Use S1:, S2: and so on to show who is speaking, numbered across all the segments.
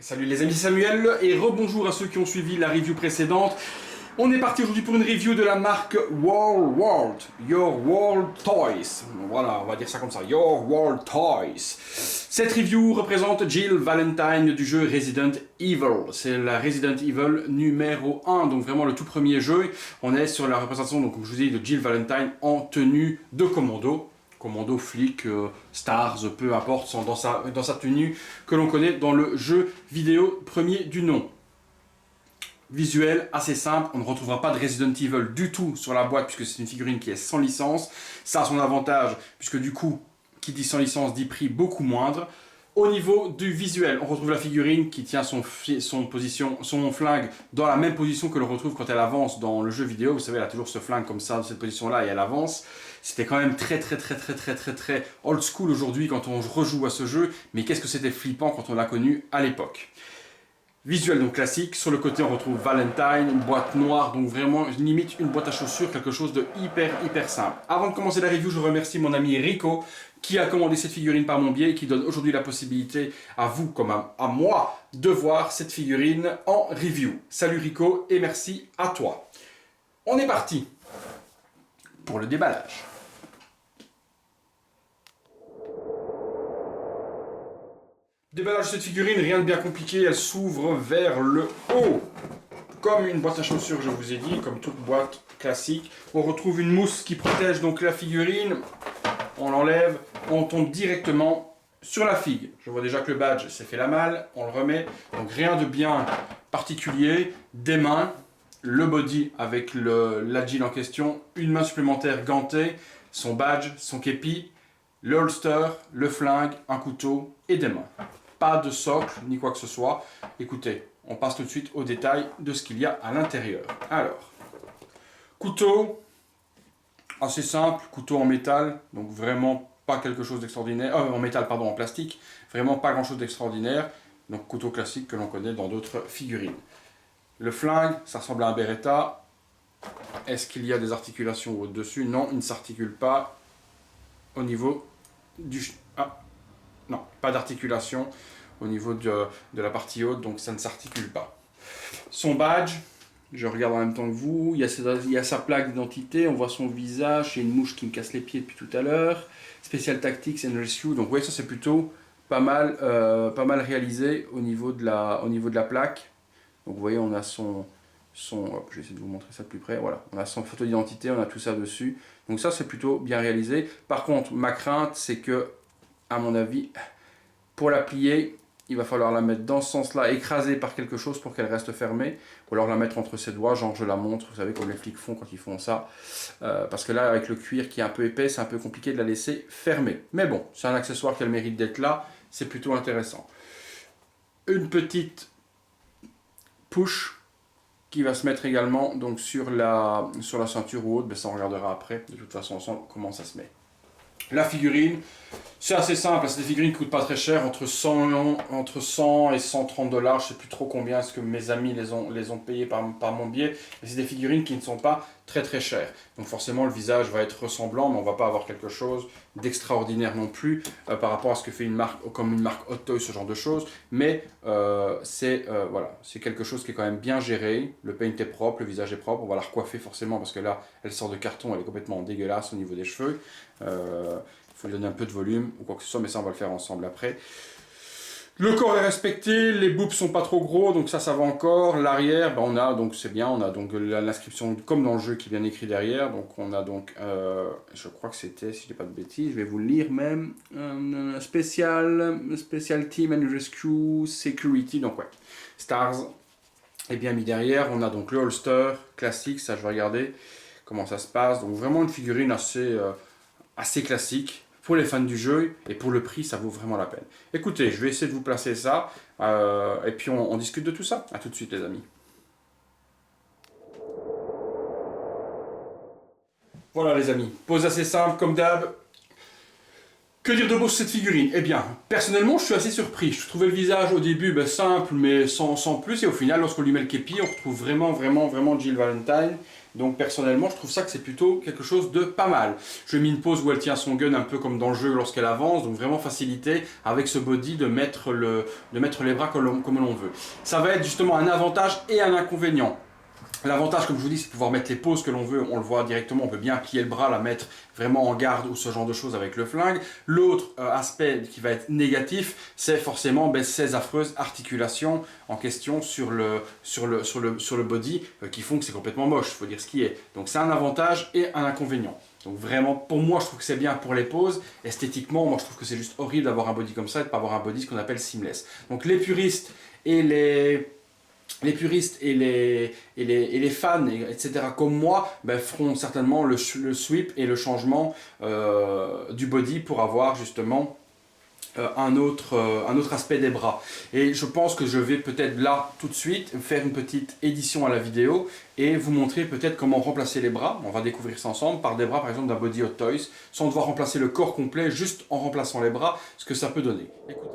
S1: Salut les amis, c'est Samuel et rebonjour à ceux qui ont suivi la review précédente. On est parti aujourd'hui pour une review de la marque Your World Toys. Voilà, on va dire ça comme ça, Your World Toys. Cette review représente Jill Valentine du jeu Resident Evil. C'est la Resident Evil numéro 1, donc vraiment le tout premier jeu. On est sur la représentation, donc, comme je vous ai dit, de Jill Valentine en tenue de commando. Commando, flic, stars, peu importe, dans sa tenue que l'on connaît dans le jeu vidéo premier du nom. Visuel assez simple, on ne retrouvera pas de Resident Evil du tout sur la boîte puisque c'est une figurine qui est sans licence. Ça a son avantage puisque du coup, qui dit sans licence dit prix beaucoup moindre. Au niveau du visuel, on retrouve la figurine qui tient son flingue dans la même position que l'on retrouve quand elle avance dans le jeu vidéo. Vous savez, elle a toujours ce flingue comme ça, dans cette position-là, et elle avance. C'était quand même très old school aujourd'hui quand on rejoue à ce jeu, mais qu'est-ce que c'était flippant quand on l'a connu à l'époque. Visuel donc classique, sur le côté on retrouve Valentine, une boîte noire, donc vraiment limite une boîte à chaussures, quelque chose de hyper simple. Avant de commencer la review, je remercie mon ami Rico qui a commandé cette figurine par mon biais et qui donne aujourd'hui la possibilité à vous comme à moi de voir cette figurine en review. Salut Rico et merci à toi. On est parti pour le déballage. Déballage de cette figurine, rien de bien compliqué, elle s'ouvre vers le haut. Comme une boîte à chaussures, je vous ai dit, comme toute boîte classique. On retrouve une mousse qui protège donc la figurine. On l'enlève, on tombe directement sur la figue. Je vois déjà que le badge s'est fait la malle, on le remet. Donc rien de bien particulier, des mains, le body avec la Jill en question, une main supplémentaire gantée, son badge, son képi, le holster, le flingue, un couteau et des mains. Pas de socle ni quoi que ce soit. Écoutez, on passe tout de suite au détail de ce qu'il y a à l'intérieur. Alors, couteau, assez simple, couteau en métal, donc vraiment pas quelque chose d'extraordinaire. En métal, pardon, en plastique, vraiment pas grand chose d'extraordinaire. Donc couteau classique que l'on connaît dans d'autres figurines. Le flingue, ça ressemble à un Beretta. Est-ce qu'il y a des articulations au-dessus? Non, il ne s'articule pas au niveau du... Ah, non, pas d'articulation au niveau de la partie haute, donc ça ne s'articule pas. Son badge, je regarde en même temps que vous, il y a sa plaque d'identité, on voit son visage, et une mouche qui me casse les pieds depuis tout à l'heure. Special Tactics and Rescue, donc oui, ça c'est plutôt pas mal réalisé au niveau de la plaque. Donc vous voyez, on a son hop, je vais essayer de vous montrer ça de plus près, voilà, on a son photo d'identité, on a tout ça dessus. Donc ça c'est plutôt bien réalisé. Par contre, ma crainte c'est que, à mon avis, pour la plier, il va falloir la mettre dans ce sens-là, écrasée par quelque chose pour qu'elle reste fermée, ou alors la mettre entre ses doigts, genre je la montre, vous savez comme les flics font quand ils font ça, parce que là avec le cuir qui est un peu épais, c'est un peu compliqué de la laisser fermée. Mais bon, c'est un accessoire qui a le mérite d'être là, c'est plutôt intéressant. Une petite push qui va se mettre également donc sur la ceinture ou autre, mais ça on regardera après, de toute façon ensemble comment ça se met. La figurine, c'est assez simple, c'est des figurines qui ne coûtent pas très cher, entre 100 et 130 $, je ne sais plus trop combien, est-ce que mes amis les ont payés par mon biais, mais c'est des figurines qui ne sont pas très chères. Donc forcément le visage va être ressemblant, mais on ne va pas avoir quelque chose d'extraordinaire non plus par rapport à ce que fait une marque, comme une marque Hot Toys, ce genre de choses, mais voilà, c'est quelque chose qui est quand même bien géré, le paint est propre, le visage est propre, on va la recoiffer forcément parce que là elle sort de carton, elle est complètement dégueulasse au niveau des cheveux. Il faut lui donner un peu de volume ou quoi que ce soit, mais ça on va le faire ensemble après. Le corps est respecté, les boobs sont pas trop gros, donc ça va encore. L'arrière, on a donc c'est bien, on a donc l'inscription comme dans le jeu qui est bien écrit derrière. Donc on a donc, je crois que c'était, si je dis pas de bêtises, je vais vous le lire même, Special Team and Rescue Security, donc ouais, Stars est bien mis derrière. On a donc le holster classique, ça je vais regarder comment ça se passe. Donc vraiment une figurine assez classique. Pour les fans du jeu, et pour le prix, ça vaut vraiment la peine. Écoutez, je vais essayer de vous placer ça, et puis on discute de tout ça. A tout de suite les amis. Voilà les amis, pose assez simple comme d'hab. Que dire de beau sur cette figurine? Eh bien, personnellement, je suis assez surpris. Je trouvais le visage au début simple, mais sans plus, et au final, lorsqu'on lui met le képi, on retrouve vraiment Jill Valentine. Donc personnellement, je trouve ça que c'est plutôt quelque chose de pas mal. Je lui ai mis une pose où elle tient son gun un peu comme dans le jeu lorsqu'elle avance, donc vraiment facilité avec ce body de mettre les bras comme l'on veut. Ça va être justement un avantage et un inconvénient. L'avantage, comme je vous dis, c'est de pouvoir mettre les poses que l'on veut, on le voit directement, on peut bien plier le bras, la mettre vraiment en garde ou ce genre de choses avec le flingue. L'autre aspect qui va être négatif, c'est forcément ces affreuses articulations en question sur le body qui font que c'est complètement moche, il faut dire ce qui est. Donc c'est un avantage et un inconvénient. Donc vraiment, pour moi, je trouve que c'est bien pour les poses. Esthétiquement, moi je trouve que c'est juste horrible d'avoir un body comme ça et de ne pas avoir un body ce qu'on appelle seamless. Donc les puristes et les fans, etc. comme moi, feront certainement le sweep et le changement du body pour avoir justement un autre aspect des bras. Et je pense que je vais peut-être là, tout de suite, faire une petite édition à la vidéo et vous montrer peut-être comment remplacer les bras. On va découvrir ça ensemble par des bras, par exemple, d'un body Hot Toys, sans devoir remplacer le corps complet, juste en remplaçant les bras, ce que ça peut donner. Écoutez.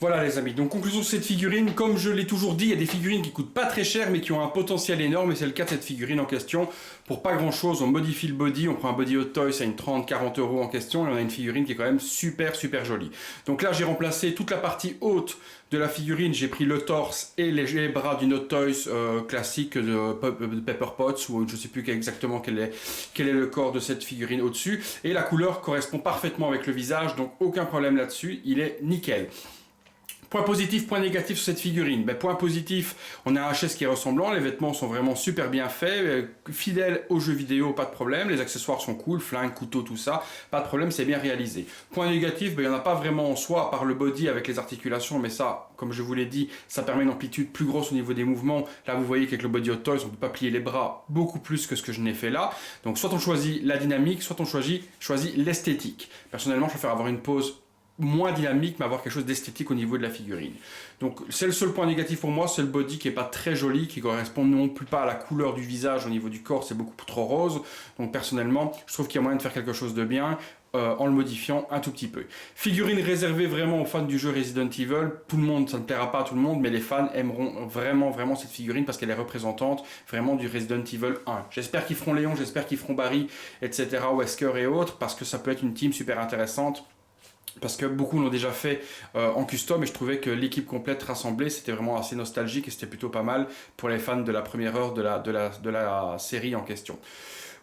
S1: Voilà les amis, donc conclusion de cette figurine, comme je l'ai toujours dit, il y a des figurines qui coûtent pas très cher mais qui ont un potentiel énorme et c'est le cas de cette figurine en question. Pour pas grand chose, on modifie le body, on prend un body Hot Toys à une 30-40 € en question et on a une figurine qui est quand même super jolie. Donc là j'ai remplacé toute la partie haute de la figurine, j'ai pris le torse et les bras d'une Hot Toys classique de Pepper Potts ou je sais plus exactement quel est le corps de cette figurine au-dessus et la couleur correspond parfaitement avec le visage donc aucun problème là-dessus, il est nickel. Point positif, point négatif sur cette figurine. Point positif, on a un HS qui est ressemblant, les vêtements sont vraiment super bien faits, fidèles aux jeux vidéo, pas de problème, les accessoires sont cool, flingue, couteau, tout ça, pas de problème, c'est bien réalisé. Point négatif, il n'y en a pas vraiment en soi, à part le body avec les articulations, mais ça, comme je vous l'ai dit, ça permet une amplitude plus grosse au niveau des mouvements. Là, vous voyez qu'avec le body Hot Toys, on ne peut pas plier les bras beaucoup plus que ce que je n'ai fait là. Donc, soit on choisit la dynamique, soit on choisit l'esthétique. Personnellement, je préfère avoir une pose moins dynamique mais avoir quelque chose d'esthétique au niveau de la figurine. Donc c'est le seul point négatif pour moi, c'est le body qui est pas très joli, qui correspond non plus pas à la couleur du visage au niveau du corps, c'est beaucoup trop rose. Donc personnellement, je trouve qu'il y a moyen de faire quelque chose de bien en le modifiant un tout petit peu. Figurine réservée vraiment aux fans du jeu Resident Evil, tout le monde, ça ne plaira pas à tout le monde, mais les fans aimeront vraiment cette figurine parce qu'elle est représentante vraiment du Resident Evil 1. J'espère qu'ils feront Léon, j'espère qu'ils feront Barry, etc., Wesker et autres, parce que ça peut être une team super intéressante. Parce que beaucoup l'ont déjà fait en custom et je trouvais que l'équipe complète rassemblée c'était vraiment assez nostalgique et c'était plutôt pas mal pour les fans de la première heure de la série en question.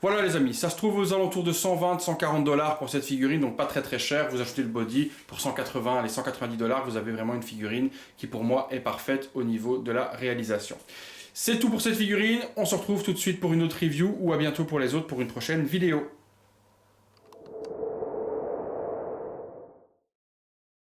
S1: Voilà les amis, ça se trouve aux alentours de 120-140 $ pour cette figurine, donc pas très cher. Vous achetez le body pour 180, les 190 $, vous avez vraiment une figurine qui pour moi est parfaite au niveau de la réalisation. C'est tout pour cette figurine, on se retrouve tout de suite pour une autre review ou à bientôt pour les autres pour une prochaine vidéo.